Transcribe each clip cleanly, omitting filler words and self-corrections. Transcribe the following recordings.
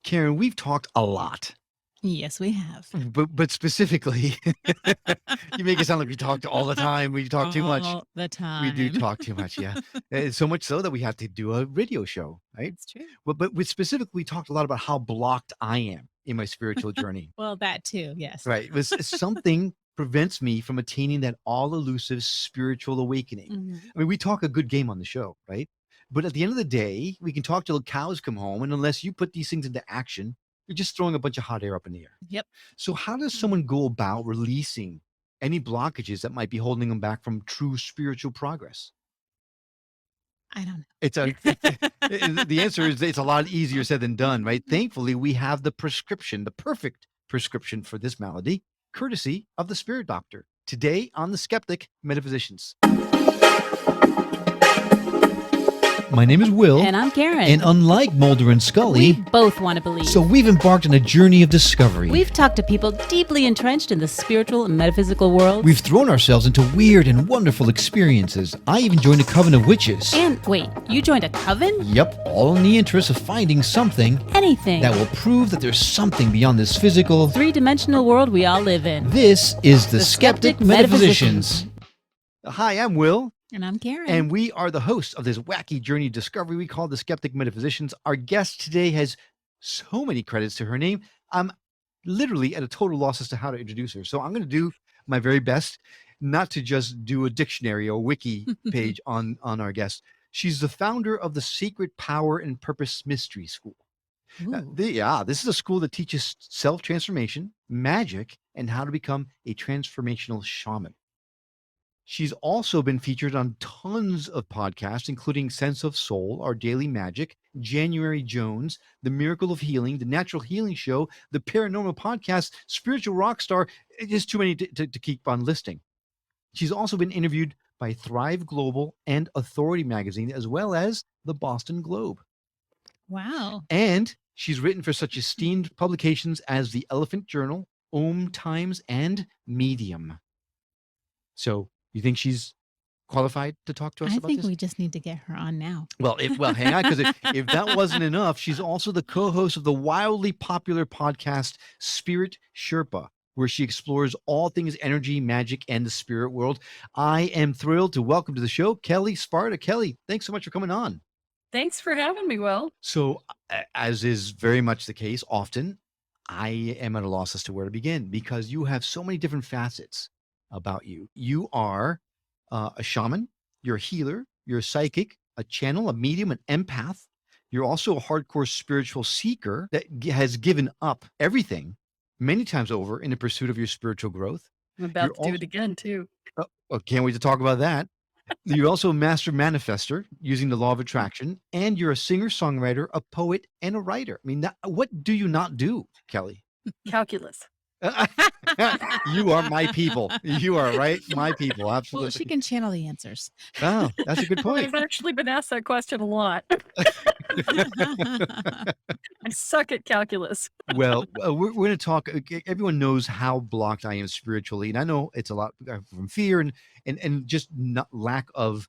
Karen, we've talked a lot, Yes, we have. but specifically, you make it sound like we talked all the time. We talk too much. All the We do time. talk too much, yeah. So much so that we have to do a radio show, right? That's true. But with specifically, we talked a lot about how blocked I am in my spiritual journey, Well, that too, yes. right? It was something prevents me from attaining that all elusive spiritual awakening. Mhm. I mean, we talk a good game on the show, right? But at the end of the day, we can talk till the cows come home. And unless you put these things into action, you're just throwing a bunch of hot air up in the air. Yep. So, how does someone go about releasing any blockages that might be holding them back from true spiritual progress? I don't know. The answer is it's a lot easier said than done, right? Thankfully, we have the prescription, the perfect prescription for this malady, courtesy of the spirit doctor. Today on the Skeptic Metaphysicians. My name is Will. And I'm Karen. And unlike Mulder and Scully, we both want to believe. so we've embarked on a journey of discovery. We've talked to people deeply entrenched in the spiritual and metaphysical world. We've thrown ourselves into weird and wonderful experiences. I even joined a coven of witches. And wait, you joined a coven? Yep, all in the interest of finding something Anything. that will prove that there's something beyond this physical, three-dimensional world we all live in. This is the Skeptic Skeptic Metaphysicians. Hi, I'm Will, And I'm Karen. and we are the hosts of this wacky journey of discovery we call the Skeptic Metaphysicians. Our guest today has so many credits to her name. I'm literally at a total loss as to how to introduce her. So I'm going to do my very best not to just do a dictionary or wiki page on our guest. She's the founder of the Secret Power and Purpose Mystery School. Ooh. This is a school that teaches self-transformation, magic, and how to become a transformational shaman. She's also been featured on tons of podcasts, including Sense of Soul, Our Daily Magic, January Jones, The Miracle of Healing, The Natural Healing Show, The Paranormal Podcast, Spiritual Rockstar. It's just too many to keep on listing. She's also been interviewed by Thrive Global and Authority Magazine, as well as the Boston Globe. Wow. And she's written for such esteemed publications as the Elephant Journal, Om Times, and Medium. So you think she's qualified to talk to us I about think this? we just need to get her on now. Well, hang on, because if that wasn't enough, she's also the co-host of the wildly popular podcast Spirit Sherpa, where she explores all things energy, magic, and the spirit world. I am thrilled to welcome to the show Kelle Sparta. Kelle, thanks so much for coming on. Thanks for having me, Will. So, as is very much the case, often I am at a loss as to where to begin because you have so many different facets about you. You are a shaman, you're a healer, you're a psychic, a channel, a medium, an empath. You're also a hardcore spiritual seeker that has given up everything many times over in the pursuit of your spiritual growth. I'm about to do it again, too. Oh, can't wait to talk about that. You're also a master manifester using the law of attraction, and you're a singer, songwriter, a poet, and a writer. I mean, what do you not do, Kelle? Calculus. You are my people. You are right, my people. Absolutely. Well, she can channel the answers. Oh, that's a good point. I've actually been asked that question a lot. I suck at calculus. Well, we're going to talk. Everyone knows how blocked I am spiritually, and I know it's a lot from fear and just not lack of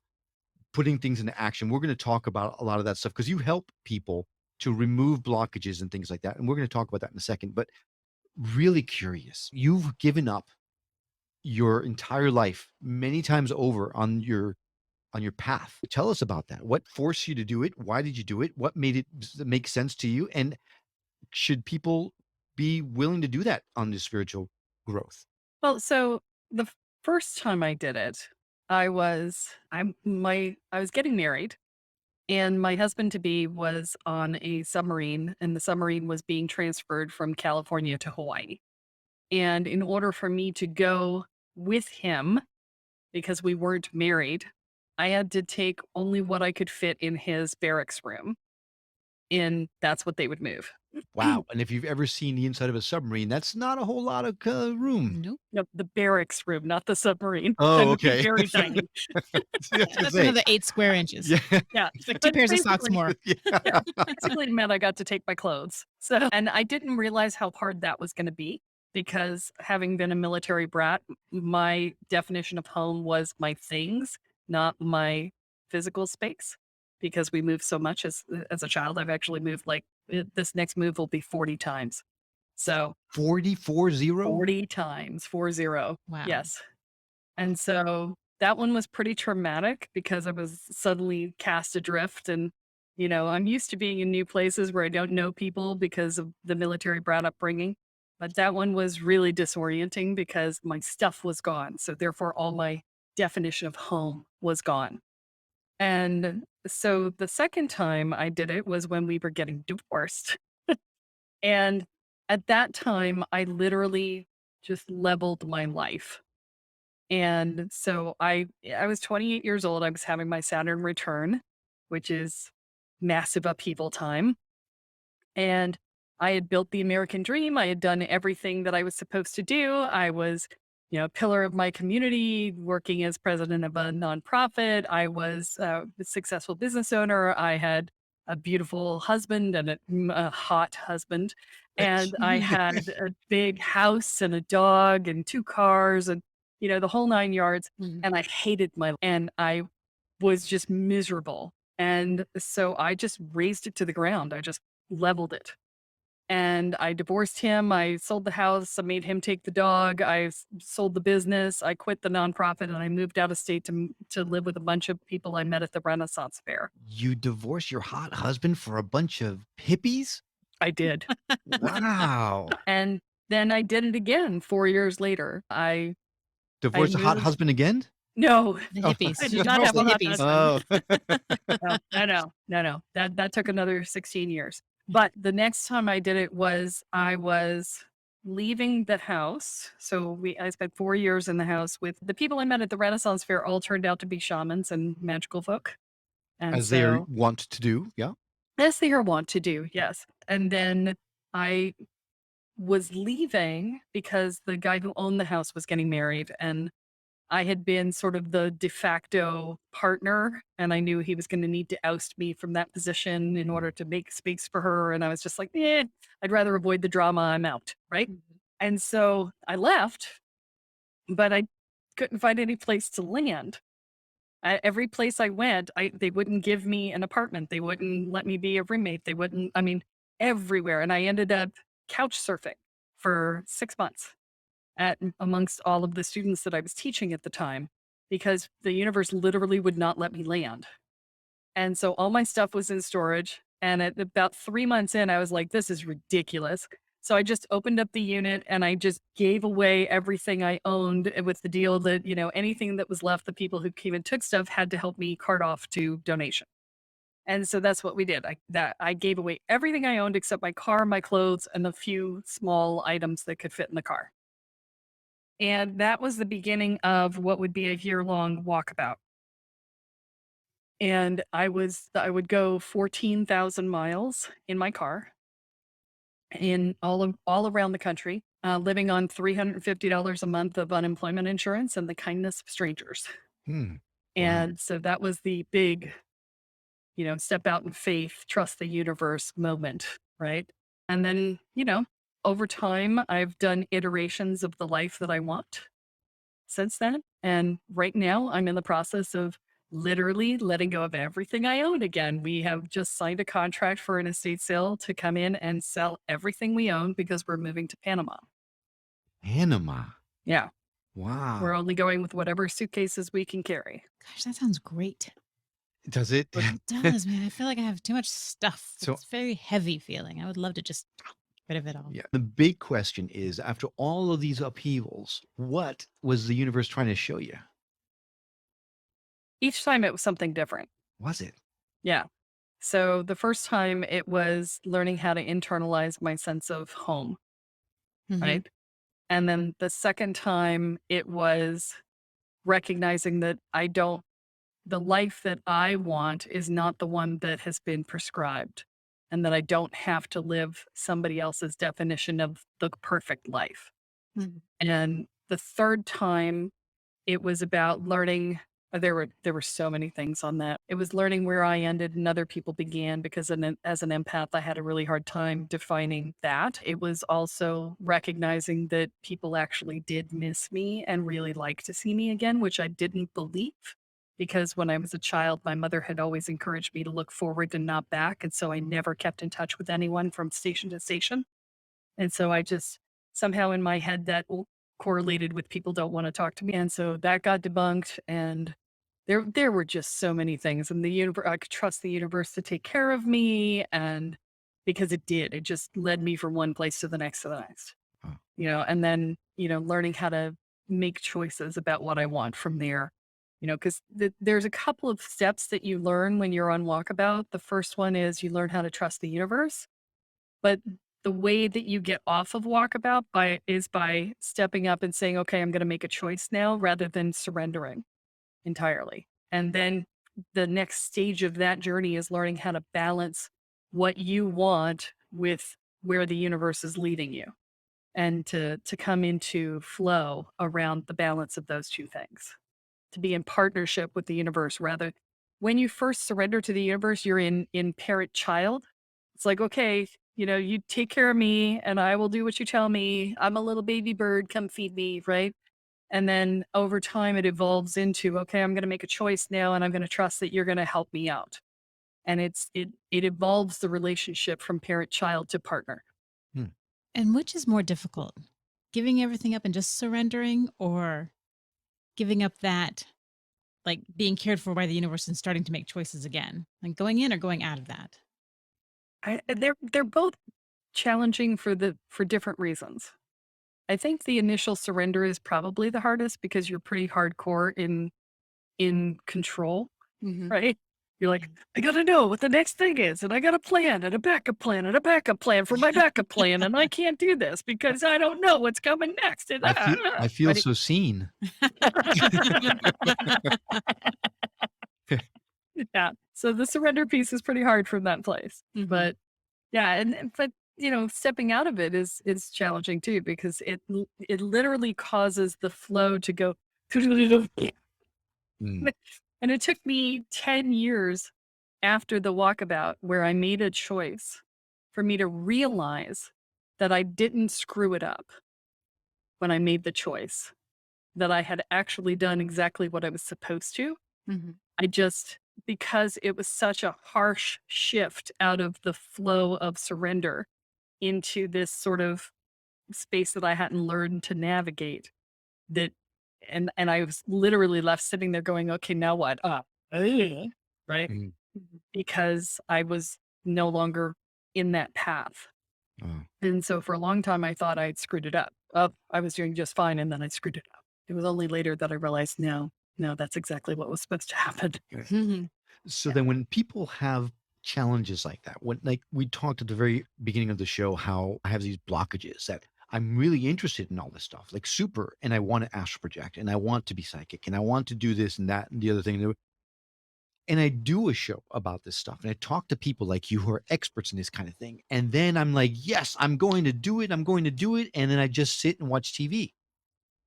putting things into action. We're going to talk about a lot of that stuff because you help people to remove blockages and things like that, and we're going to talk about that in a second. But really curious, you've given up your entire life many times over on your path. Tell us about that. What forced you to do it? Why did you do it? What made it make sense to you? And should people be willing to do that on the spiritual growth? Well, so the first time I did it, I was getting married, and my husband to be was on a submarine, and the submarine was being transferred from California to Hawaii. And in order for me to go with him, because we weren't married, I had to take only what I could fit in his barracks room. And that's what they would move. Wow. And if you've ever seen the inside of a submarine, that's not a whole lot of room. Nope. No, the barracks room, not the submarine. Oh, Tend to be okay. very tiny. That's another 8 square inches. Yeah. Yeah. It's like 2 pairs of socks basically- more. Yeah. Basically it meant I got to take my clothes. So, and I didn't realize how hard that was going to be because having been a military brat, my definition of home was my things, not my physical space. Because we moved so much as a child, I've actually moved like this next move will be 40 times. So 40? 40 times, 40. Wow. Yes. And so that one was pretty traumatic because I was suddenly cast adrift. And, I'm used to being in new places where I don't know people because of the military brat upbringing. But that one was really disorienting because my stuff was gone. So therefore, all my definition of home was gone. And so the second time I did it was when we were getting divorced. And at that time, I literally just leveled my life. And so I was 28 years old. I was having my Saturn return, which is massive upheaval time. And I had built the American dream. I had done everything that I was supposed to do. I was, a pillar of my community, working as president of a nonprofit. I was a successful business owner. I had a beautiful husband and a hot husband. And I had a big house and a dog and 2 cars and, the whole 9 yards. Mhm. And I hated and I was just miserable. And so I just razed it to the ground. I just leveled it. And I divorced him. I sold the house. I made him take the dog. Sold the business. I quit the nonprofit and I moved out of state to live with a bunch of people I met at the Renaissance Fair. You divorced your hot husband for a bunch of hippies? I did. Wow. And then I did it again 4 years later. I Divorced a hot moved. husband again? No, The Oh, hippies. I She did not divorced have the a hot hippies. husband. oh. No. That took another 16 years. But the next time I did it was I was leaving the house. So I spent 4 years in the house with the people I met at the Renaissance Fair all turned out to be shamans and magical folk. And As they so want to do, yeah? as they are wont to do, yes. And then I was leaving because the guy who owned the house was getting married and I had been sort of the de facto partner, and I knew he was going to need to oust me from that position in order to make space for her. And I was just like, I'd rather avoid the drama. I'm out. Right. Mhm. And so I left, but I couldn't find any place to land. Every place I went, they wouldn't give me an apartment. They wouldn't let me be a roommate. They wouldn't, I mean, everywhere. And I ended up couch surfing for 6 months amongst all of the students that I was teaching at the time because the universe literally would not let me land. And so all my stuff was in storage. And at about 3 months in, I was like, this is ridiculous. So I just opened up the unit and I just gave away everything I owned with the deal that, anything that was left, the people who came and took stuff had to help me cart off to donation. And so that's what we did. I gave away everything I owned except my car, my clothes, and the few small items that could fit in the car. And that was the beginning of what would be a year-long walkabout. And I would go 14,000 miles in my car in all around the country, living on $350 a month of unemployment insurance and the kindness of strangers. Hmm. Wow. And so that was the big, step out in faith, trust the universe moment, right? And then, over time, I've done iterations of the life that I want since then. And right now, I'm in the process of literally letting go of everything I own again. We have just signed a contract for an estate sale to come in and sell everything we own because we're moving to Panama. Panama. Yeah. We're Wow. only going with whatever suitcases we can carry. Gosh, that sounds great. Does it? It does, man. I feel like I have too much stuff. So It's very heavy feeling. I would love to just get rid of it all. yeah. The big question is, after all of these upheavals, what was the universe trying to show you? Each time it was something different. Was it? Yeah. So the first time it was learning how to internalize my sense of home, Mhm. right? And then the second time it was recognizing that the life that I want is not the one that has been prescribed and that I don't have to live somebody else's definition of the perfect life. Mhm. And the third time it was about learning there were so many things on that. It was learning where I ended and other people began because as an empath, I had a really hard time defining that. It was also recognizing that people actually did miss me and really like to see me again, which I didn't believe because when I was a child, my mother had always encouraged me to look forward and not back. And so I never kept in touch with anyone from station to station. And so I just somehow in my head that correlated with people don't want to talk to me. And so that got debunked. And there were just so many things. And the universe, I could trust the universe to take care of me. And because it did, it just led me from one place to the next to the next. Huh. And then, learning how to make choices about what I want from there. Because there's a couple of steps that you learn when you're on walkabout. The first one is you learn how to trust the universe. But the way that you get off of walkabout is by stepping up and saying, okay, I'm going to make a choice now rather than surrendering entirely. And then the next stage of that journey is learning how to balance what you want with where the universe is leading you and to come into flow around the balance of those two things, to be in partnership with the universe rather. When you first surrender to the universe, you're in parent child. It's like, okay, you take care of me and I will do what you tell me. I'm a little baby bird, come feed me, right? And then over time it evolves into, okay, I'm going to make a choice now and I'm going to trust that you're going to help me out. And it evolves the relationship from parent child to partner. Hmm. And which is more difficult? Giving everything up and just surrendering, or giving up that, like being cared for by the universe and starting to make choices again? Like going in or going out of that? They're both challenging for different reasons. I think the initial surrender is probably the hardest because you're pretty hardcore in control, Mm-hmm. right? You're like, I gotta know what the next thing is, and I got a plan and a backup plan and a backup plan for my backup plan, and I can't do this because I don't know what's coming next. And, I feel right? so seen. Yeah. So the surrender piece is pretty hard from that place. Mhm. But yeah, but stepping out of it is challenging too because it literally causes the flow to go. Mm. And it took me 10 years after the walkabout where I made a choice for me to realize that I didn't screw it up when I made the choice, that I had actually done exactly what I was supposed to. Mhm. I just, because it was such a harsh shift out of the flow of surrender into this sort of space that I hadn't learned to navigate, that and I was literally left sitting there going, okay, now what? Right? Mm. Because I was no longer in that path. Oh. And so for a long time, I thought I'd screwed it up. Oh, I was doing just fine. And then I screwed it up. It was only later that I realized, no, that's exactly what was supposed to happen. Mhm. So Yeah. then when people have challenges like that, when like we talked at the very beginning of the show how I have these blockages that I'm really interested in all this stuff, like super, and I want to astral project and I want to be psychic and I want to do this and that and the other thing. And I do a show about this stuff and I talk to people like you who are experts in this kind of thing. And then I'm like, yes, I'm going to do it. I'm going to do it. And then I just sit and watch TV.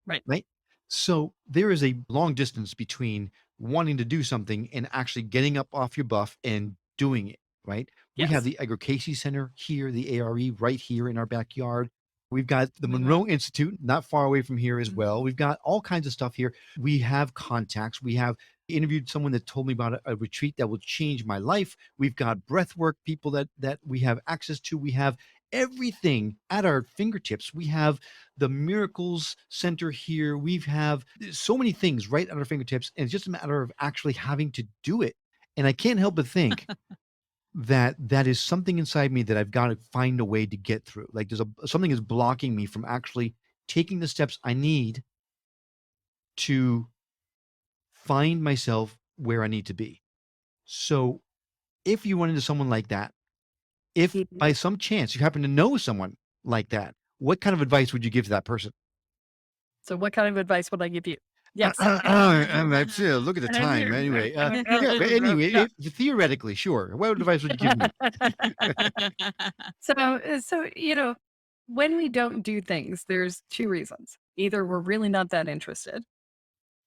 Right. Right. So there is a long distance between wanting to do something and actually getting up off your buff and doing it. Right. We have Yes. the Edgar Casey Center here, the ARE right here in our backyard. We've got the Oh my Monroe God. Institute not far away from here as well. Mhm. We've got all kinds of stuff here. We have contacts. We have interviewed someone that told me about a retreat that will change my life. We've got breath work people that we have access to. We have everything at our fingertips. We have the Miracles Center here. We have so many things right at our fingertips. And it's just a matter of actually having to do it. And I can't help but think that that is something inside me that I've got to find a way to get through. Like there's something is blocking me from actually taking the steps I need to find myself where I need to be. So if you run into someone like that, if Mhm. by some chance you happen to know someone like that, what kind of advice would you give to that person? So what kind of advice would I give you? Yes. Look at the time. Anyway, yeah. But Yeah. anyway, theoretically, sure. What advice would you give me? So, when we don't do things, there's two reasons. Either we're really not that interested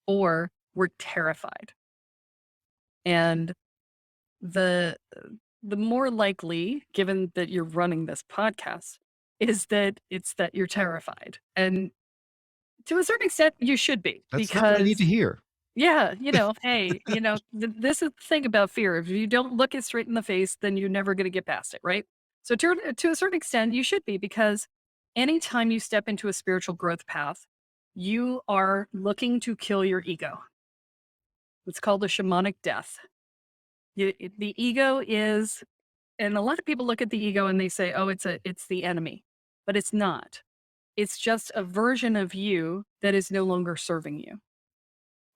or we're terrified. And the the more likely, given that you're running this podcast, is that it's that you're terrified. And to a certain extent, you should be That's not what I need because to hear. Yeah, hey, this is the thing about fear. If you don't look it straight in the face, then you're never going to get past it, right? So to a certain extent, you should be, because anytime you step into a spiritual growth path, you are looking to kill your ego. It's called a shamanic death. The ego is, and a lot of people look at the ego and they say, "Oh, it's the enemy," but it's not. It's just a version of you that is no longer serving you.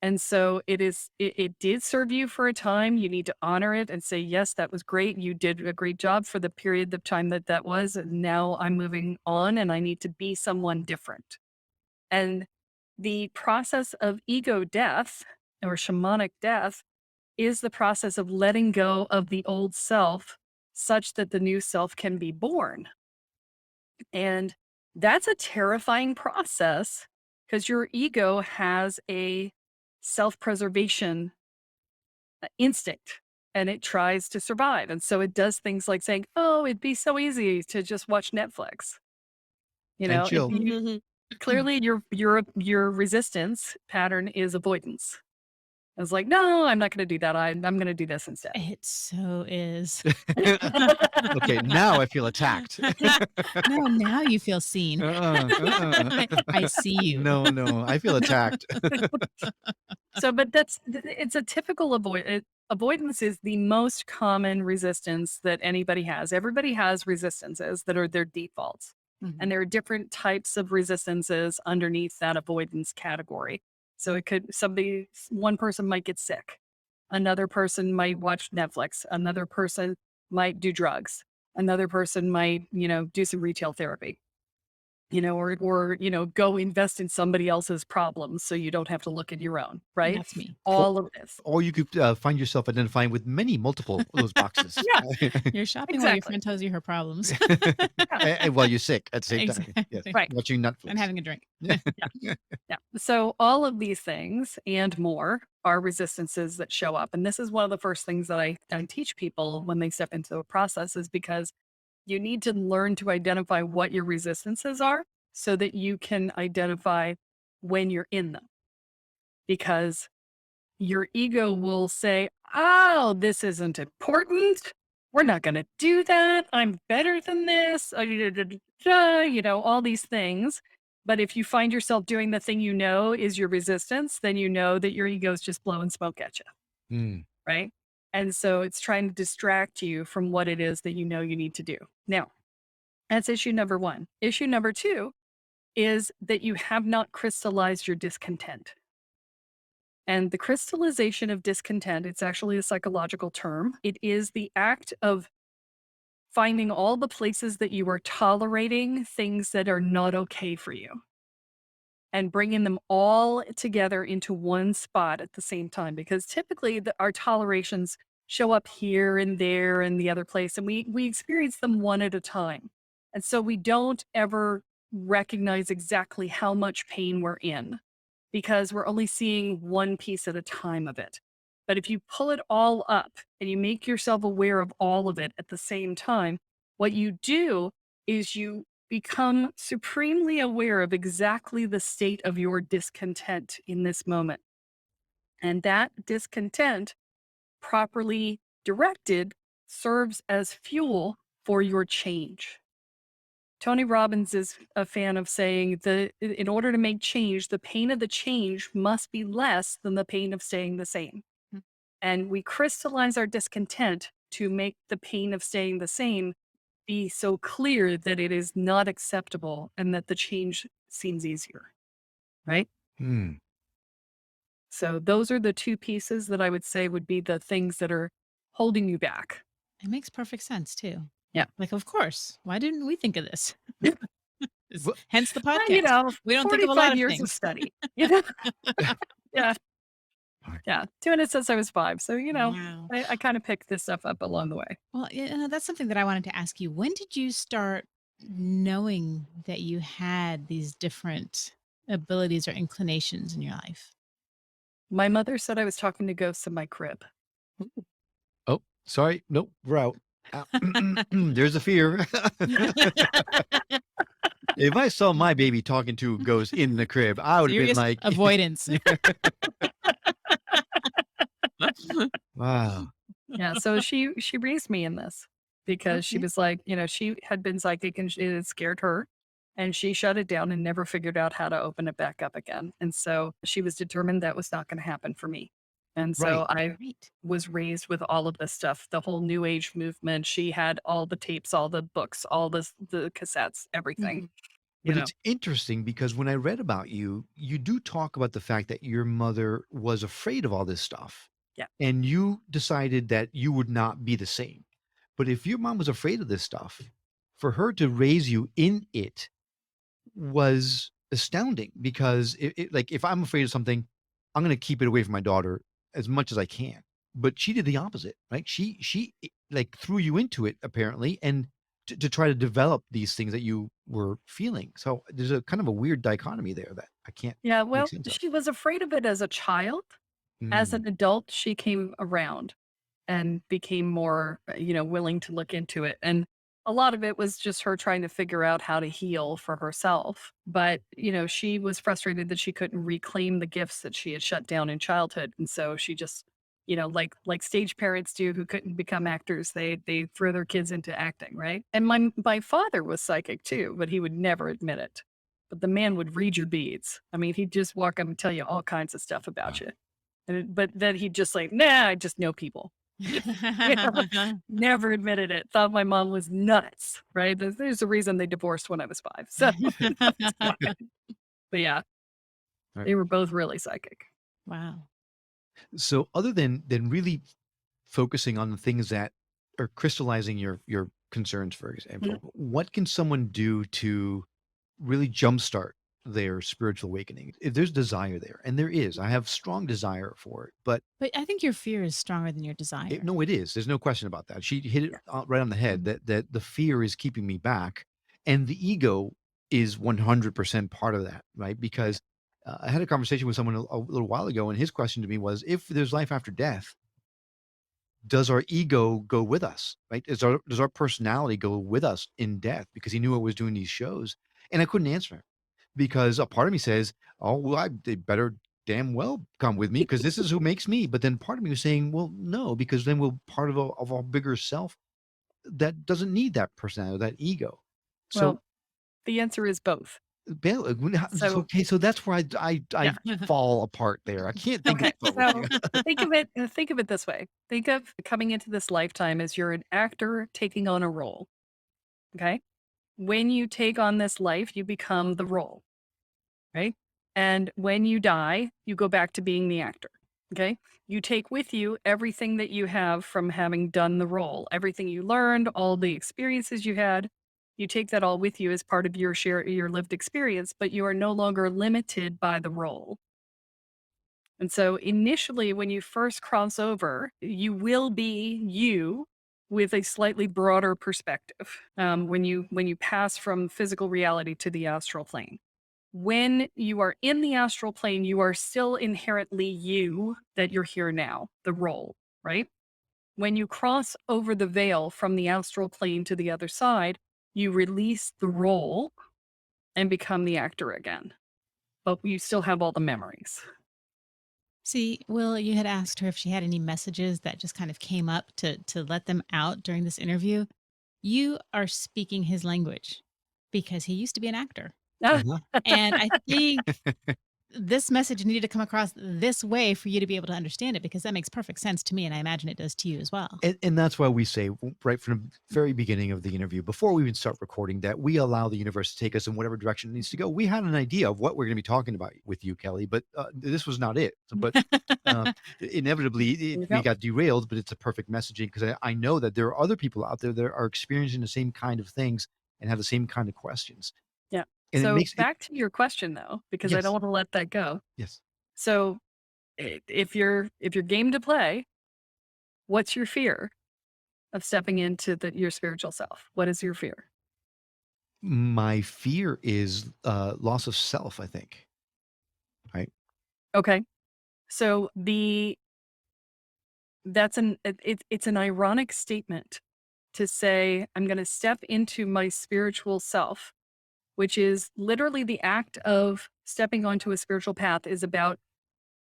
And so it did serve you for a time. You need to honor it and say, yes, that was great. You did a great job for the period of time that was. And now I'm moving on and I need to be someone different. And the process of ego death or shamanic death is the process of letting go of the old self such that the new self can be born. And that's a terrifying process because your ego has a self-preservation instinct and it tries to survive. And so it does things like saying, "Oh, it'd be so easy to just watch Netflix." And If chill. you clearly your resistance pattern is avoidance. I was like, "No, I'm not going to do that. I'm going to do this instead." It so is. Okay, now I feel attacked. No, now you feel seen. I see you. No, I feel attacked. So, but it's a typical avoidance is the most common resistance that anybody has. Everybody has resistances that are their defaults. Mhm. And there are different types of resistances underneath that avoidance category. So it could one person might get sick. Another person might watch Netflix. Another person might do drugs. Another person might, do some retail therapy. Go invest in somebody else's problems so you don't have to look at your own, right? That's me. All of this. Or you could find yourself identifying with multiple of those boxes. Yeah, You're shopping while your exactly. friend tells you her problems. And while you're sick at the same time. Yes. Exactly. Right. Watching Netflix. And having a drink. Yeah. So all of these things and more are resistances that show up. And this is one of the first things that I teach people when they step into a process is because you need to learn to identify what your resistances are so that you can identify when you're in them. Because your ego will say, "Oh, this isn't important. We're not going to do that. I'm better than this." All these things. But if you find yourself doing the thing is your resistance, then you know that your ego is just blowing smoke at you. Mm. Right. And so it's trying to distract you from what it is that you need to do. Now, that's issue number one. Issue number two is that you have not crystallized your discontent. And the crystallization of discontent, it's actually a psychological term. It is the act of finding all the places that you are tolerating things that are not okay for you and bringing them all together into one spot at the same time. Because typically our tolerations show up here and there and the other place, and we experience them one at a time. And so we don't ever recognize exactly how much pain we're in because we're only seeing one piece at a time of it. But if you pull it all up and you make yourself aware of all of it at the same time, what you do is you become supremely aware of exactly the state of your discontent in this moment. And that discontent, properly directed, serves as fuel for your change. Tony Robbins is a fan of saying that in order to make change, the pain of the change must be less than the pain of staying the same. Mm. And we crystallize our discontent to make the pain of staying the same be so clear that it is not acceptable and that the change seems easier. Right. Hmm. So those are the two pieces that I would say would be the things that are holding you back. It makes perfect sense too. Yeah. Like, of course. Why didn't we think of this? Well, Hence the Well, podcast. We don't think of a lot 45 of years of things. study. Yeah. Yeah. Doing it since I was 5. So, Wow. I kind of picked this stuff up along the way. Well, that's something that I wanted to ask you. When did you start knowing that you had these different abilities or inclinations in your life? My mother said I was talking to ghosts in my crib. Oh, sorry. Nope, we're out. There's a fear. If I saw my baby talking to ghosts in the crib, I would have been Serious like, avoidance. Wow. Yeah, so she raised me in this because she Okay. was like, she had been psychic and it scared her, and she shut it down and never figured out how to open it back up again. And so she was determined that was not going to happen for me. And Right. so I Great. was raised with all of this stuff, the whole new age movement. She had all the tapes, all the books, all the cassettes, everything, Mhm. you But know. it's interesting because when I read about you, you do talk about the fact that your mother was afraid of all this stuff, Yeah. and you decided that you would not be the same. But if your mom was afraid of this stuff, for her to raise you in it was astounding because like, if I'm afraid of something, I'm gonna keep it away from my daughter as much as I can. But she did the opposite, right? Like, threw you into it apparently, and to try to develop these things that you were feeling. So there's a kind of a weird dichotomy there that I can't Yeah, make well, sense of. she was afraid of it as a child. As Mm, an adult, she came around and became more, willing to look into it. And a lot of it was just her trying to figure out how to heal for herself. But, she was frustrated that she couldn't reclaim the gifts that she had shut down in childhood. And so she just, like stage parents do who couldn't become actors, they throw their kids into acting, right? And my father was psychic too, but he would never admit it. But the man would read your beads. I mean, he'd just walk up and tell you all kinds of stuff about wow. you. But then he'd just like, nah, I just know people. You know, never admitted it. Thought my mom was nuts, right? There's a reason they divorced when I was 5. So that's fine. But yeah, Right. they were both really psychic. Wow. So other than really focusing on the things that are crystallizing your concerns, for Mhm. example, what can someone do to really jumpstart their spiritual awakening? If there's desire there, and there is, I have strong desire for it, but But I think your fear is stronger than your desire. no, it is. There's no question about that. She hit it Yeah. right on the head, Mhm. that the fear is keeping me back, and the ego is 100% part of that, right? Yeah. Because I had a conversation with someone a little while ago, and his question to me was, if there's life after death, does our ego go with us, right? Does our personality go with us in death? Because he knew I was doing these shows, and I couldn't answer him because a part of me says, "Oh, well, they better damn well come with me because this is who makes me." But then part of me was saying, "Well, no, because then we're part of a bigger self that doesn't need that personality, that ego." So, Well, the answer is both. so So okay, so that's where I yeah. fall apart there. I can't think of Okay. both. So think of it this way. Think of coming into this lifetime as you're an actor taking on a role. Okay. When you take on this life, you become the role. Right? And when you die, you go back to being the actor. Okay. You take with you everything that you have from having done the role, everything you learned, all the experiences you had. You take that all with you as part of your lived experience, but you are no longer limited by the role. And so initially, when you first cross over, you will be you with a slightly broader perspective when you pass from physical reality to the astral plane. When you are in the astral plane, you are still inherently you that you're here now, the role, right? When you cross over the veil from the astral plane to the other side, you release the role and become the actor again, but you still have all the memories. See, Will, you had asked her if she had any messages that just kind of came up to let them out during this interview. You are speaking his language because he used to be an actor. Uh-huh. And I think this message needed to come across this way for you to be able to understand it because that makes perfect sense to me and I imagine it does to you as well. And that's why we say right from the very beginning of the interview, before we even start recording, that we allow the universe to take us in whatever direction it needs to go. We had an idea of what we're going to be talking about with you, Kelly, but this was not it. But uh, inevitably, There you we go. got derailed. But it's a perfect messaging because I know that there are other people out there that are experiencing the same kind of things and have the same kind of questions, Yeah. and it So makes it. back to your question though, because I don't Yes, want to let that go. yes. So if you're game to play, what's your fear of stepping into your spiritual self? What is your fear? My fear is loss of self. I think. Right. Okay. So it's an ironic statement to say I'm going to step into my spiritual self, which is literally the act of stepping onto a spiritual path is about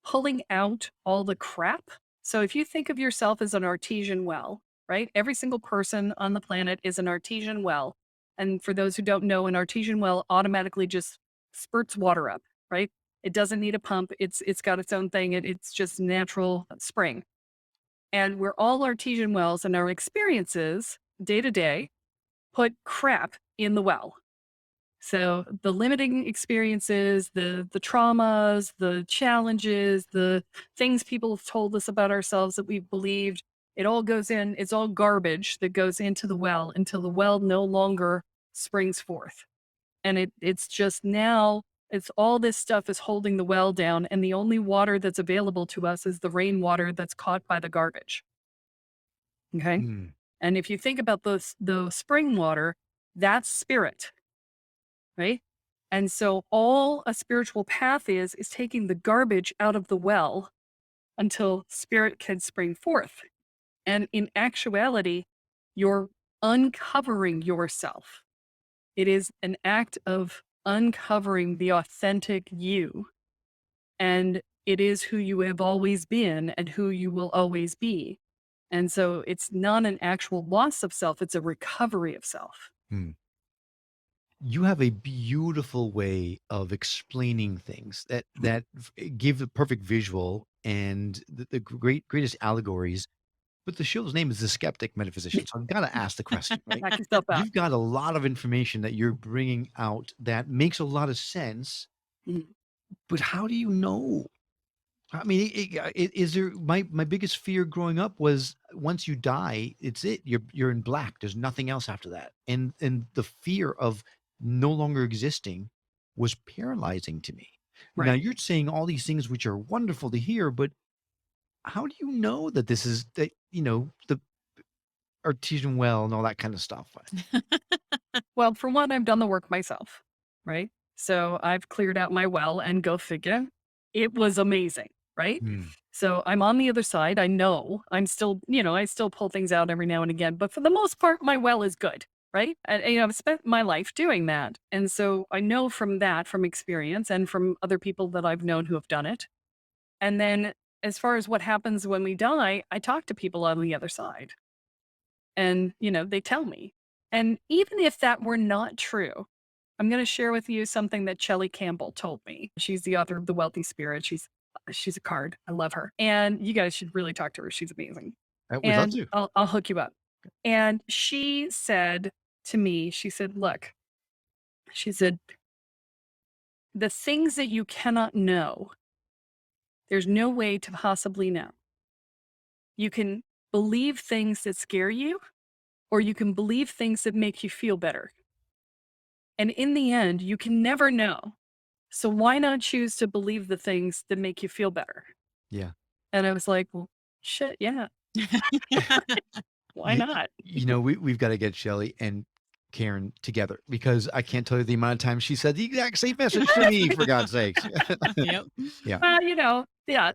pulling out all the crap So if you think of yourself as an artesian well, right? Every single person on the planet is an artesian well. And for those who don't know, an artesian well automatically just spurts water up, right? It doesn't need a pump. It's got its own thing. It's just natural spring. And we're all artesian wells, and our experiences day to day put crap in the well. So the limiting experiences, the traumas, the challenges, the things people have told us about ourselves that we've believed, it all goes in, it's all garbage that goes into the well until the well no longer springs forth. And it's just now it's all this stuff is holding the well down, and the only water that's available to us is the rainwater that's caught by the garbage. Okay. Mm, And if you think about the spring water, that's spirit, right? And so all a spiritual path is taking the garbage out of the well until spirit can spring forth. And in actuality, you're uncovering yourself. It is an act of uncovering the authentic you. And it is who you have always been and who you will always be. And so it's not an actual loss of self, it's a recovery of self. mm. You have a beautiful way of explaining things that give the perfect visual and the greatest allegories. But the show's name is The Skeptic Metaphysician, so I've got to ask the question, right? Knock yourself out. You've got a lot of information that you're bringing out that makes a lot of sense, Mhm. but how do you know? I mean, is there my biggest fear growing up was once you die, it's it. You're in black. There's nothing else after that, and the fear of no longer existing was paralyzing to me. Now Right. you're saying all these things which are wonderful to hear, but how do you know that this is that the artesian well and all that kind of stuff? Well, for one, I've done the work myself, right? So I've cleared out my well, and go figure, it was amazing, right? Mm, So I'm on the other side. I know I'm still, I still pull things out every now and again, but for the most part, my well is good, right? And I've spent my life doing that. And so I know from that, from experience and from other people that I've known who have done it. And then as far as what happens when we die, I talk to people on the other side, and, they tell me. And even if that were not true, I'm going to share with you something that Shelley Campbell told me. She's the author of The Wealthy Spirit. She's a card. I love her. And you guys should really talk to her. She's amazing. we'd love And to. I'll hook you up. And she said to me, she said, look, she said, the things that you cannot know, there's no way to possibly know. You can believe things that scare you, or you can believe things that make you feel better. And in the end, you can never know. So why not choose to believe the things that make you feel better? Yeah. And I was like, well, shit, yeah, why You, not? we've got to get Shelly and Karen together because I can't tell you the amount of times she said the exact same message to me, for God's sakes. Yep. Yeah. Yeah.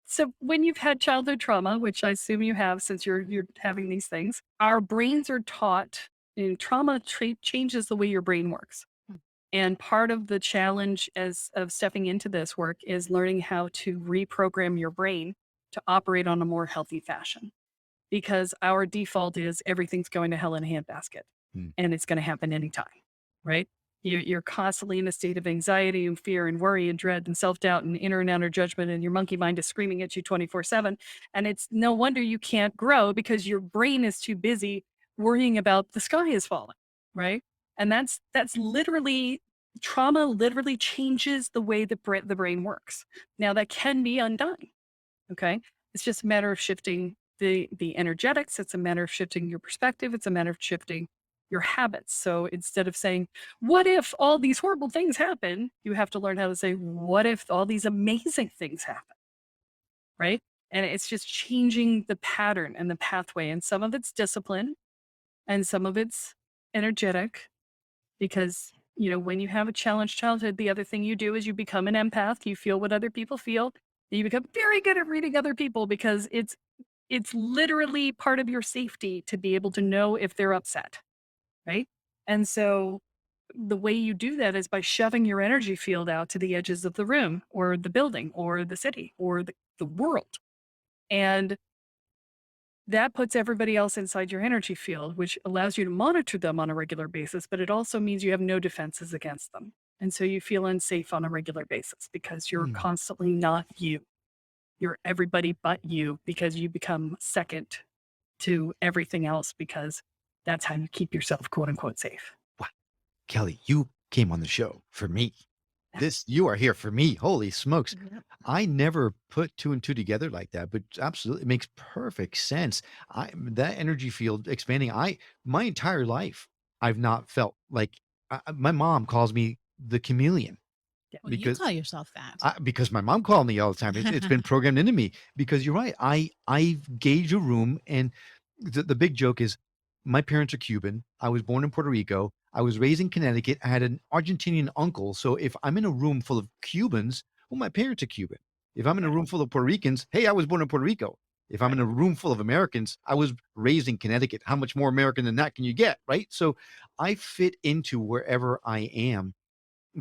So when you've had childhood trauma, which I assume you have since you're having these things, our brains are taught, trauma changes the way your brain works. And part of the challenge of stepping into this work is learning how to reprogram your brain to operate on a more healthy fashion. Because our default is everything's going to hell in a handbasket, Mm. and it's going to happen anytime, right? You're constantly in a state of anxiety and fear and worry and dread and self doubt and inner and outer judgment, and your monkey mind is screaming at you 24/7. And it's no wonder you can't grow because your brain is too busy worrying about the sky is falling, right? And that's literally trauma. Literally changes the way the brain works. Now that can be undone. Okay. It's just a matter of shifting the energetics. It's a matter of shifting your perspective. It's a matter of shifting your habits. So instead of saying, what if all these horrible things happen? You have to learn how to say, what if all these amazing things happen? Right. And it's just changing the pattern and the pathway. And some of it's discipline and some of it's energetic because, when you have a challenged childhood, the other thing you do is you become an empath. You feel what other people feel. You become very good at reading other people because it's literally part of your safety to be able to know if they're upset, right? And so the way you do that is by shoving your energy field out to the edges of the room or the building or the city or the world. And that puts everybody else inside your energy field, which allows you to monitor them on a regular basis, but it also means you have no defenses against them. And so you feel unsafe on a regular basis because you're Mm. constantly not you. You're everybody but you because you become second to everything else because that's how you keep yourself quote unquote safe. Wow, Kelly, you came on the show for me. You are here for me. Holy smokes. Yep. I never put two and two together like that, but absolutely it makes perfect sense. That energy field expanding. My entire life, I've not felt like my mom calls me the chameleon Yeah. Well, you because call yourself that. because my mom called me all the time. It's been programmed into me because you're right. I gauge a room, and the big joke is my parents are Cuban. I was born in Puerto Rico. I was raised in Connecticut. I had an Argentinian uncle. So if I'm in a room full of Cubans, well, my parents are Cuban. If I'm in a Right. room full of Puerto Ricans, hey, I was born in Puerto Rico. If I'm in Right. a room full of Americans, I was raised in Connecticut. How much more American than that can you get? Right. So I fit into wherever I am.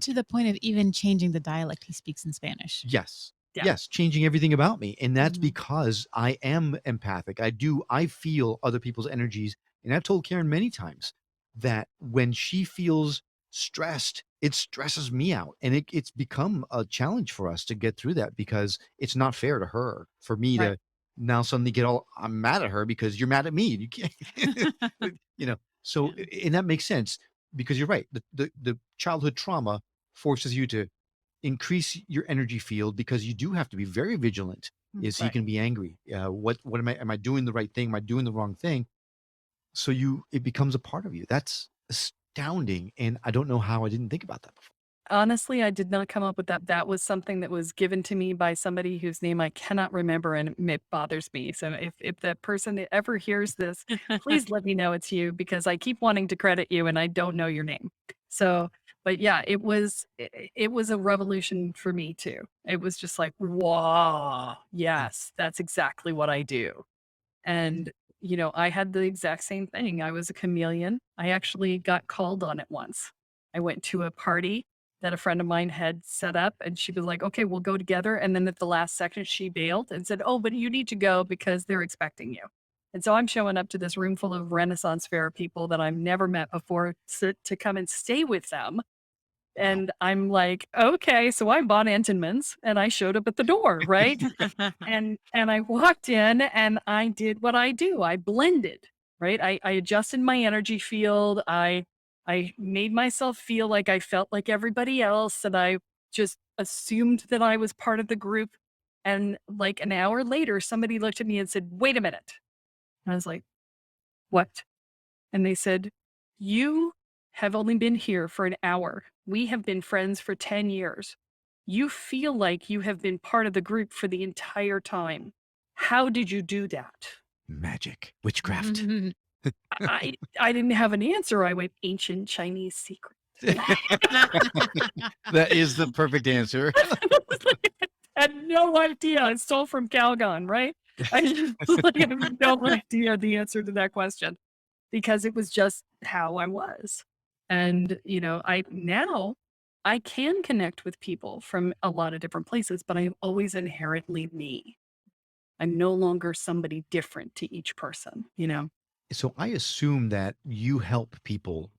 To the point of even changing the dialect he speaks in Spanish. Yes. Yeah. Yes, changing everything about me, and that's Mhm. because I am empathic. I feel other people's energies, and I've told Karen many times that when she feels stressed, it stresses me out, and it's become a challenge for us to get through that because it's not fair to her for me Right. to now suddenly get all I'm mad at her because you're mad at me. You can't, you know. So, Yeah. and that makes sense because you're right. The childhood trauma forces you to increase your energy field because you do have to be very vigilant. Is he Right. going to be angry? What am I doing the right thing? Am I doing the wrong thing? So it becomes a part of you. That's astounding, and I don't know how I didn't think about that before. Honestly, I did not come up with that. That was something that was given to me by somebody whose name I cannot remember, and it bothers me. So if that person ever hears this, please let me know it's you because I keep wanting to credit you and I don't know your name. So, but yeah, it was a revolution for me too. It was just like, wow, yes, that's exactly what I do. And, I had the exact same thing. I was a chameleon. I actually got called on it once. I went to a party that a friend of mine had set up, and she was like, okay, we'll go together. And then at the last second, she bailed and said, oh, but you need to go because they're expecting you. And so I'm showing up to this room full of Renaissance fair people that I've never met before to come and stay with them. Wow. And I'm like, okay, so I bought Entenmann's and I showed up at the door, right? And I walked in and I did what I do. I blended, right? I adjusted my energy field. I made myself feel like I felt like everybody else and I just assumed that I was part of the group. And like an hour later, somebody looked at me and said, "Wait a minute." And I was like, "What?" And they said, "You have only been here for an hour. We have been friends for 10 years. You feel like you have been part of the group for the entire time. How did you do that?" Magic, witchcraft. I didn't have an answer. I went, "Ancient Chinese secret." That is the perfect answer. Had no idea. I stole from Calgon, right? I just like, have no idea the answer to that question because it was just how I was. And, I can connect with people from a lot of different places, but I'm always inherently me. I'm no longer somebody different to each person. So I assume that you help people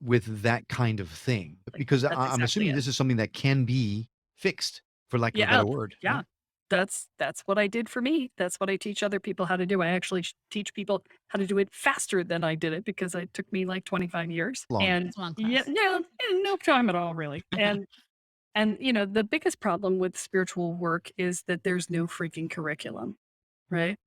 with that kind of thing Like because that's I'm exactly assuming it. this is something that can be fixed, for lack of a Yeah. better word. Yeah. That's what I did for me. That's what I teach other people how to do. I actually teach people how to do it faster than I did it because it took me like 25 years. Long. And It's a long yeah, class. no, no time at all, really. And the biggest problem with spiritual work is that there's no freaking curriculum, right?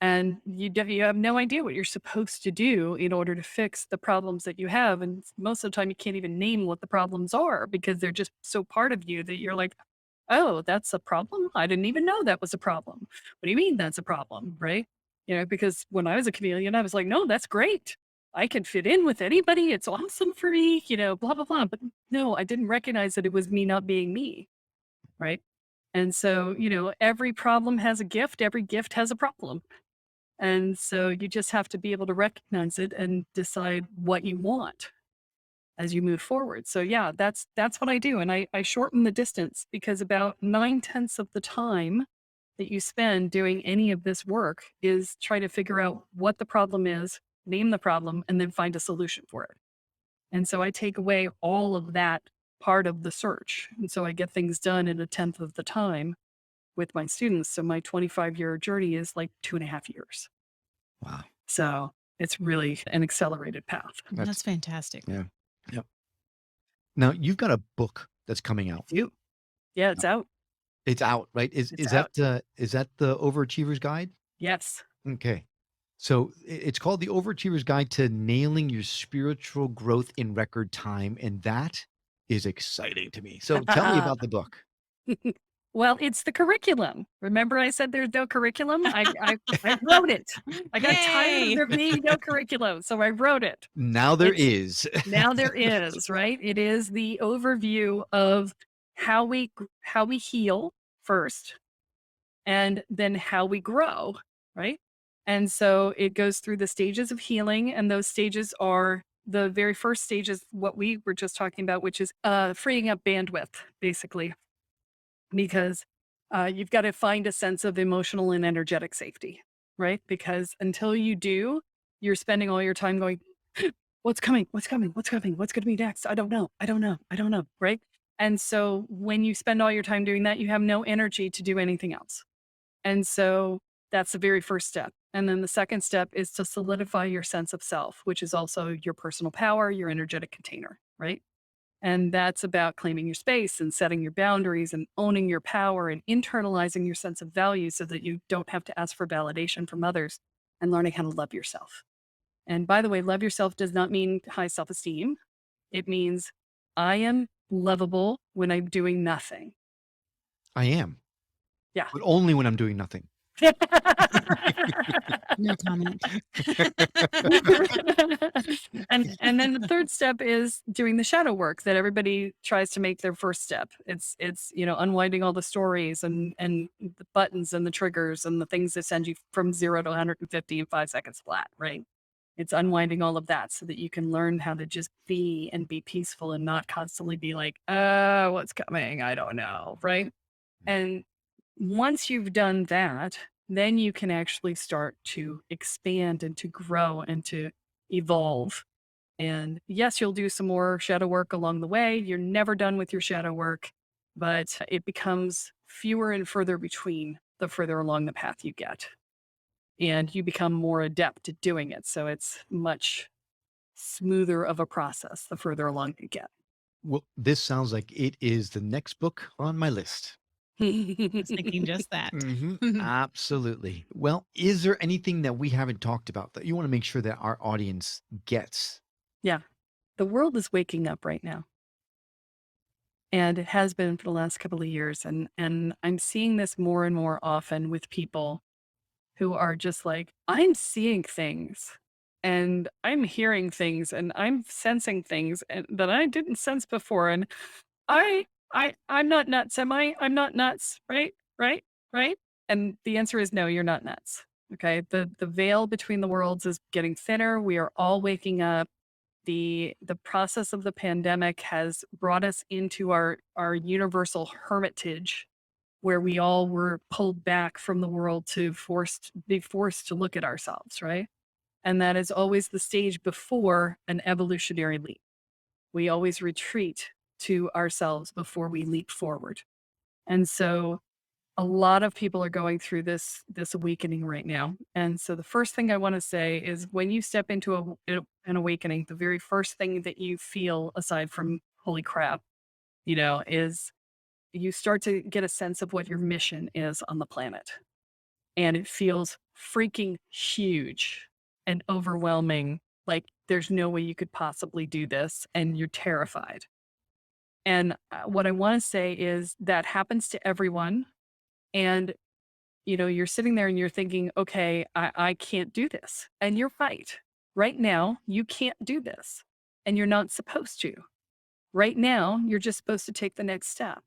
And you have no idea what you're supposed to do in order to fix the problems that you have. And most of the time, you can't even name what the problems are because they're just so part of you that you're like, oh, that's a problem? I didn't even know that was a problem. What do you mean that's a problem? Right? Because when I was a chameleon, I was like, no, that's great. I can fit in with anybody. It's awesome for me, blah, blah, blah. But no, I didn't recognize that it was me not being me. Right. And so, every problem has a gift, every gift has a problem. And so you just have to be able to recognize it and decide what you want as you move forward. So yeah, that's what I do. And I shorten the distance because about 9/10 of the time, that you spend doing any of this work is try to figure out what the problem is, name the problem, and then find a solution for it. And so I take away all of that part of the search. And so I get things done in a tenth of the time with my students. So my 25-year journey is like 2.5 years. Wow. So it's really an accelerated path. That's fantastic. Yeah. Yep. Now you've got a book that's coming out. You. Yeah, it's out. It's out, right? It's out. Is that the Overachiever's Guide? Yes. Okay. So it's called the Overachiever's Guide to Nailing Your Spiritual Growth in Record Time, and that is exciting to me. So tell me about the book. Well, it's the curriculum. Remember I said there's no curriculum? I wrote it. I got tired Yay! of there being no curriculum, so I wrote it. Now there is. Now there is, right? It is the overview of how we heal first, and then how we grow, right? And so it goes through the stages of healing, and those stages are the very first stage is what we were just talking about, which is freeing up bandwidth, basically, because you've got to find a sense of emotional and energetic safety, right? Because until you do, you're spending all your time going, what's coming? What's coming? What's coming? What's going to be next? I don't know. I don't know. I don't know. Right. And so when you spend all your time doing that, you have no energy to do anything else. And so that's the very first step. And then the second step is to solidify your sense of self, which is also your personal power, your energetic container, right? And that's about claiming your space and setting your boundaries and owning your power and internalizing your sense of value so that you don't have to ask for validation from others and learning how to love yourself. And by the way, love yourself does not mean high self-esteem. It means I am lovable when I'm doing nothing. I am. Yeah. But only when I'm doing nothing. No comment. and then the third step is doing the shadow work that everybody tries to make their first step. It's unwinding all the stories and the buttons and the triggers and the things that send you from 0 to 150 in 5 seconds flat, right? It's unwinding all of that so that you can learn how to just be and be peaceful and not constantly be like, what's coming? I don't know, right? And once you've done that, then you can actually start to expand and to grow and to evolve. And yes, you'll do some more shadow work along the way. You're never done with your shadow work, but it becomes fewer and further between the further along the path you get. And you become more adept at doing it. So it's much smoother of a process the further along you get. Well, this sounds like it is the next book on my list. I was thinking just that. Absolutely. Well, is there anything that we haven't talked about that you want to make sure that our audience gets? Yeah. The world is waking up right now. And it has been for the last couple of years. And I'm seeing this more and more often with people who are just like, I'm seeing things and I'm hearing things and I'm sensing things that I didn't sense before. And I'm not nuts, am I? I'm not nuts, right? Right? Right? And the answer is no, you're not nuts. Okay. The veil between the worlds is getting thinner. We are all waking up. The process of the pandemic has brought us into our universal hermitage where we all were pulled back from the world to be forced to look at ourselves, right? And that is always the stage before an evolutionary leap. We always retreat to ourselves before we leap forward. And so a lot of people are going through this awakening right now. And so the first thing I want to say is when you step into an awakening, the very first thing that you feel aside from holy crap, is you start to get a sense of what your mission is on the planet. And it feels freaking huge and overwhelming. Like there's no way you could possibly do this. And you're terrified. And what I want to say is that happens to everyone. And, you're sitting there and you're thinking, okay, I can't do this. And you're right. Right now, you can't do this. And you're not supposed to. Right now, you're just supposed to take the next step.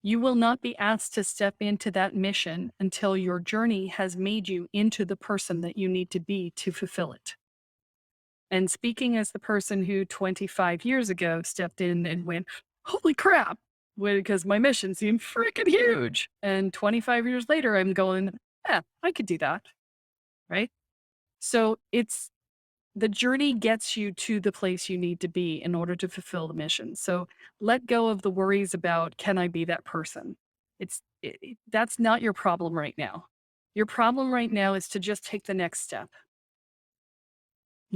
You will not be asked to step into that mission until your journey has made you into the person that you need to be to fulfill it. And speaking as the person who 25 years ago stepped in and went, holy crap, because my mission seemed freaking huge. And 25 years later, I'm going, yeah, I could do that. Right. So the journey gets you to the place you need to be in order to fulfill the mission. So let go of the worries about, can I be that person? That's not your problem right now. Your problem right now is to just take the next step.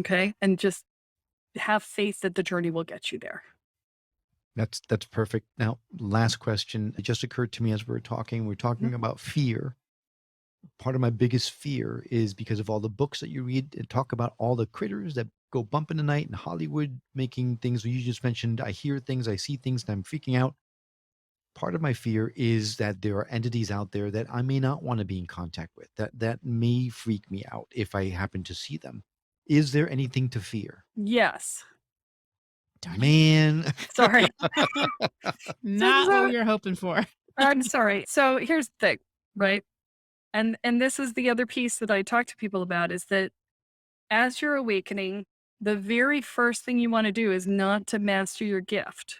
Okay. And just have faith that the journey will get you there. That's perfect. Now, last question. It just occurred to me as we're talking. We're talking about fear. Part of my biggest fear is because of all the books that you read and talk about all the critters that go bump in the night in Hollywood, making things. You just mentioned, I hear things, I see things, and I'm freaking out. Part of my fear is that there are entities out there that I may not want to be in contact with, that may freak me out if I happen to see them. Is there anything to fear? Yes. Darn it. Man. Sorry. Not what you're hoping for. I'm sorry. So here's the thing, right? And this is the other piece that I talk to people about, is that as you're awakening, the very first thing you want to do is not to master your gift.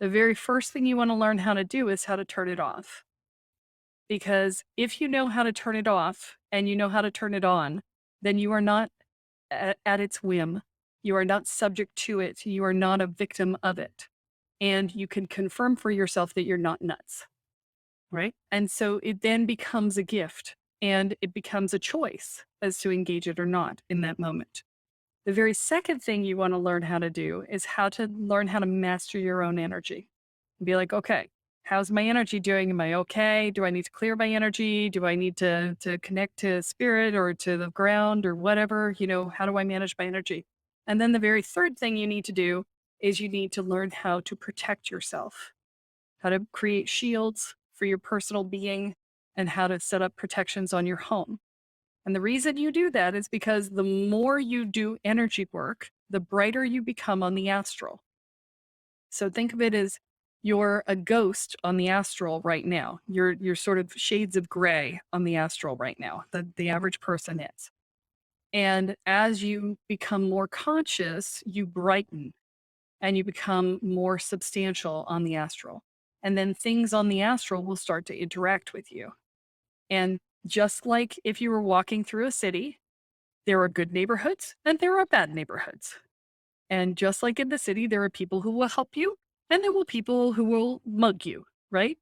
The very first thing you want to learn how to do is how to turn it off. Because if you know how to turn it off and you know how to turn it on, then you are not at its whim. You are not subject to it. You are not a victim of it. And you can confirm for yourself that you're not nuts. Right. And so it then becomes a gift and it becomes a choice as to engage it or not in that moment. The very second thing you want to learn how to do is how to learn how to master your own energy. Be like, okay, how's my energy doing? Am I okay? Do I need to clear my energy? Do I need to connect to spirit or to the ground or whatever? How do I manage my energy? And then the very third thing you need to do is you need to learn how to protect yourself, how to create shields for your personal being, and how to set up protections on your home. And the reason you do that is because the more you do energy work, the brighter you become on the astral. So think of it as you're a ghost on the astral right now. You're sort of shades of gray on the astral right now, the average person is. And as you become more conscious, you brighten and you become more substantial on the astral. And then things on the astral will start to interact with you. And just like if you were walking through a city, there are good neighborhoods and there are bad neighborhoods. And just like in the city, there are people who will help you and there will people who will mug you, right?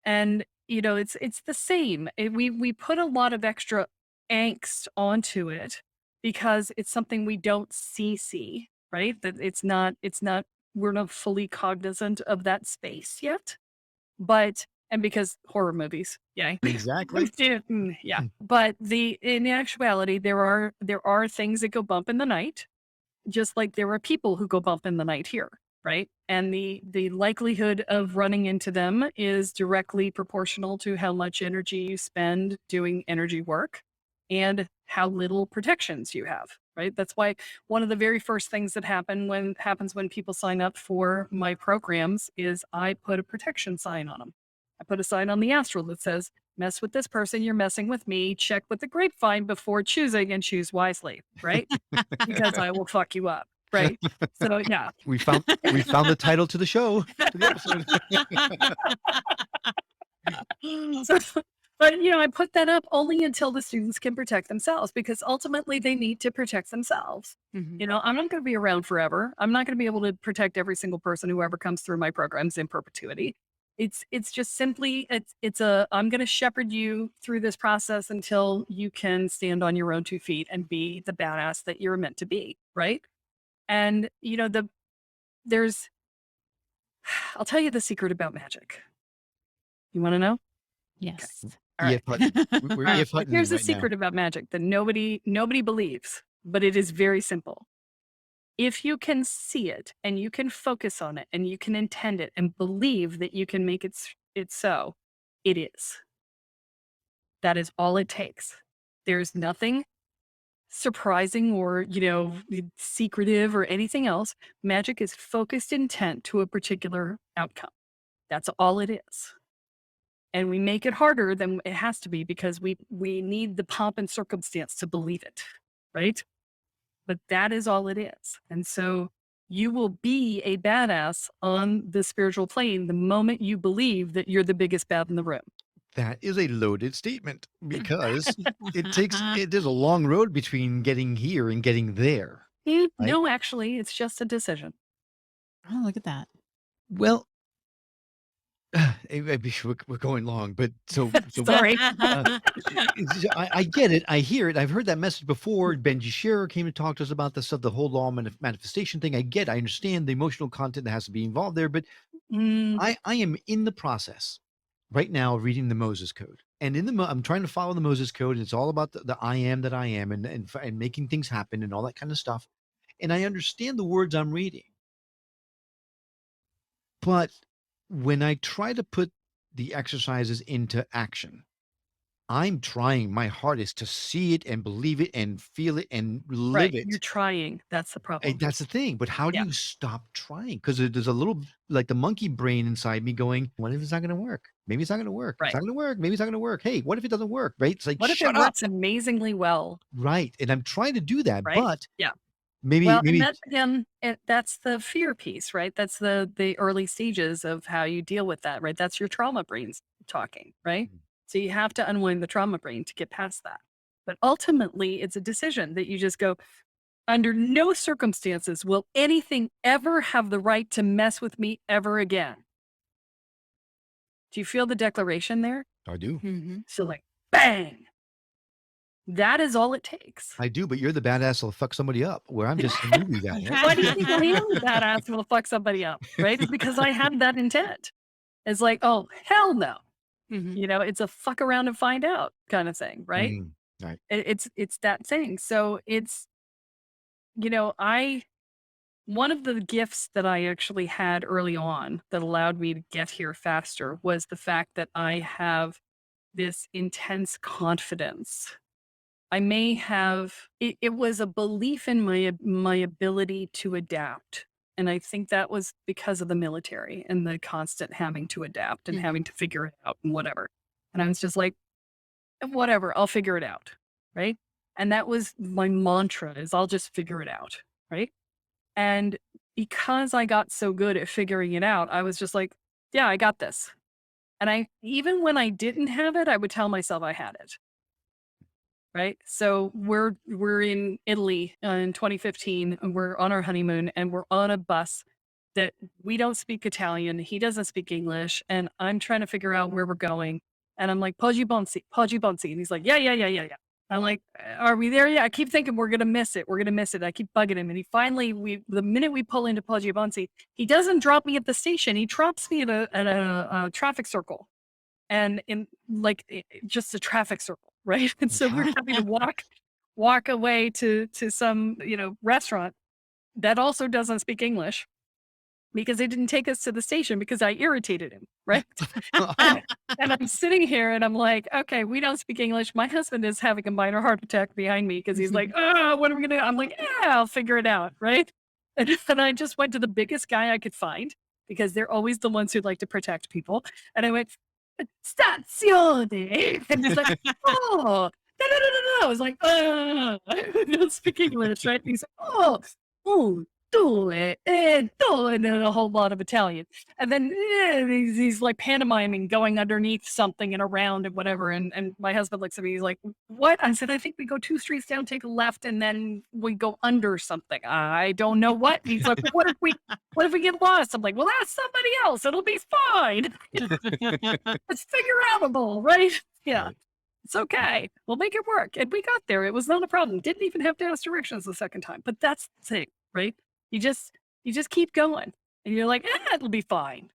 And it's the same. We put a lot of extra angst onto it because it's something we don't see, right? That it's not we're not fully cognizant of that space yet. And because horror movies, yeah. Exactly. Yeah. But in actuality, there are things that go bump in the night, just like there are people who go bump in the night here, right? And the likelihood of running into them is directly proportional to how much energy you spend doing energy work and how little protections you have, right? That's why one of the very first things that happens when people sign up for my programs is I put a protection sign on them. I put a sign on the astral that says, mess with this person, you're messing with me. Check with the grapevine before choosing and choose wisely, right? Because I will fuck you up, right? So yeah. We found the title to the show, to the episode. But I put that up only until the students can protect themselves, because ultimately they need to protect themselves. Mhm. I'm not going to be around forever. I'm not going to be able to protect every single person who ever comes through my programs in perpetuity. It's just simply I'm going to shepherd you through this process until you can stand on your own 2 feet and be the badass that you're meant to be, right? And there's I'll tell you the secret about magic. You want to know? Yes. All right. We're All right. if hunting Here's the right now. secret about magic that nobody believes, but it is very simple. If you can see it and you can focus on it and you can intend it and believe that you can make it so, it is. That is all it takes. There's nothing surprising or, secretive or anything else. Magic is focused intent to a particular outcome. That's all it is. And we make it harder than it has to be because we need the pomp and circumstance to believe it, right? But that is all it is. And so You will be a badass on the spiritual plane the moment you believe that you're the biggest bad in the room. That is a loaded statement because there's a long road between getting here and getting there, right? No, actually, it's just a decision. Oh, look at that. Well, we're going long, but so Sorry. I get it. I hear it. I've heard that message before. Benji Shearer came to talk to us about this stuff, the whole law manifestation thing. I get, I understand the emotional content that has to be involved there, but Mm, I am in the process right now of reading the Moses Code, and I'm trying to follow the Moses Code. And it's all about the I am that I am, and making things happen and all that kind of stuff. And I understand the words I'm reading, but when I try to put the exercises into action, I'm trying my hardest to see it and believe it and feel it and live right. You're it. trying. That's the problem. That's the thing. But how do Yeah. you stop trying? Because there's a little like the monkey brain inside me going, "What if it's not going to work? Maybe it's not going to work. It's Right. not going to work. Maybe it's not going to work. Hey, what if it doesn't work?" Right? It's like, What if it shut up. works amazingly well? Right. And I'm trying to do that, Right. but Yeah. maybe Well, and maybe that again, that's the fear piece, right? That's the early stages of how you deal with that, right? That's your trauma brains talking, right? So you have to unwind the trauma brain to get past that. But ultimately, it's a decision that you just go, under no circumstances will anything ever have the right to mess with me ever again. Do you feel the declaration there? I do. Mhm. So like, bang. That is all it takes. I do, but you're the badass that'll fuck somebody up where I'm just a newbie guy. Why do you think I am the badass will fuck somebody up? Right? It's because I had that intent. It's like, oh, hell no. Mhm. You know, it's a fuck around and find out kind of thing, right? Mm, right. It's that thing. So it's, you know, one of the gifts that I actually had early on that allowed me to get here faster was the fact that I have this intense confidence. I may have it was a belief in my ability to adapt. And I think that was because of the military and the constant having to adapt and having Mhm. to figure it out and whatever. And I was just like, whatever, I'll figure it out. Right. And that was my mantra is I'll just figure it out. Right. And because I got so good at figuring it out, I was just like, yeah, I got this. And I, even when I didn't have it, I would tell myself I had it. Right. So we're in Italy in 2015 and we're on our honeymoon and we're on a bus that we don't speak Italian. He doesn't speak English. And I'm trying to figure out where we're going. And I'm like, Poggi Bonsi, Poggi Bonsi. And he's like, yeah, yeah, yeah, yeah, yeah. I'm like, are we there yet? I keep thinking we're gonna miss it. We're gonna miss it. I keep bugging him. And he finally the minute we pull into Poggi Bonsi, he doesn't drop me at the station. He drops me at a traffic circle and in like just a traffic circle, right? And so we're having to walk away to some, you know, restaurant that also doesn't speak English because they didn't take us to the station because I irritated him, right? and, and I'm sitting here and I'm like, okay, we don't speak English. My husband is having a minor heart attack behind me because he's like, oh, what are we gonna do? I'm like, yeah, I'll figure it out, right? And I just went to the biggest guy I could find because they're always the ones who like to protect people. And I went, Stazione. And he's like, oh, no, no, no, no, no. I was like, I don't speak English, right? And he's like, oh, oh, due, due, and then a whole lot of Italian. And then he's like pantomiming, going underneath something and around and whatever. And my husband looks at me, he's like, what? I said, I think we go 2 streets down, take a left, and then we go under something. I don't know what. And he's like, what if we get lost? I'm like, well, ask somebody else. It'll be fine. It's figure outable, right? Yeah. Right. It's okay. We'll make it work. And we got there. It was not a problem. Didn't even have to ask directions the second time. But that's the thing, right? You just keep going. And you're like, it'll be fine.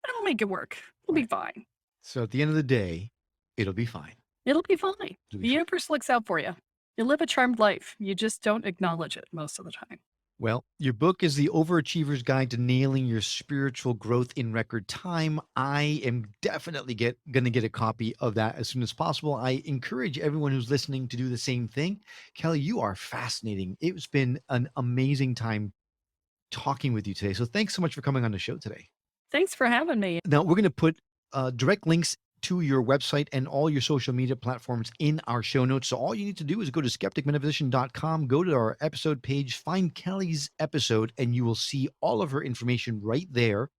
It'll make it work. It'll be Right. fine. So at the end of the day, it'll be fine. It'll be fine. It'll The be fine. universe looks out for you. You live a charmed life. You just don't acknowledge it most of the time. Well, your book is The Overachiever's Guide to Nailing Your Spiritual Growth in Record Time. I am definitely going to get a copy of that as soon as possible. I encourage everyone who's listening to do the same thing. Kelly, you are fascinating. It's been an amazing time talking with you today. So thanks so much for coming on the show today. Thanks for having me. Now, we're going to put direct links to your website and all your social media platforms in our show notes. So all you need to do is go to skepticmetaphysician.com, go to our episode page, find Kelle's episode, and you will see all of her information right there.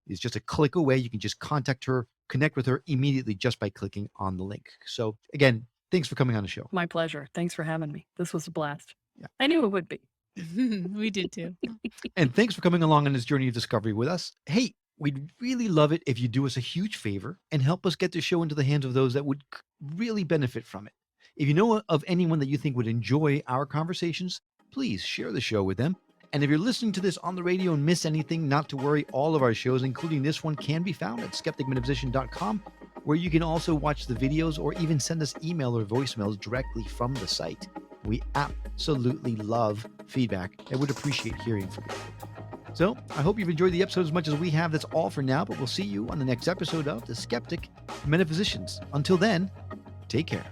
It's just a click away. You can just contact her, connect with her immediately just by clicking on the link. So again, thanks for coming on the show. My pleasure. Thanks for having me. This was a blast. Yeah. I knew it would be. We did too. And thanks for coming along on this journey of discovery with us. Hey, we'd really love it if you do us a huge favor and help us get the show into the hands of those that would really benefit from it. If you know of anyone that you think would enjoy our conversations, please share the show with them. And if you're listening to this on the radio and miss anything, not to worry, all of our shows, including this one, can be found at skepticmetaphysician.com, where you can also watch the videos or even send us email or voicemails directly from the site. We absolutely love feedback and would appreciate hearing from you. So I hope you've enjoyed the episode as much as we have. That's all for now, but we'll see you on the next episode of The Skeptic Metaphysicians. Until then, take care.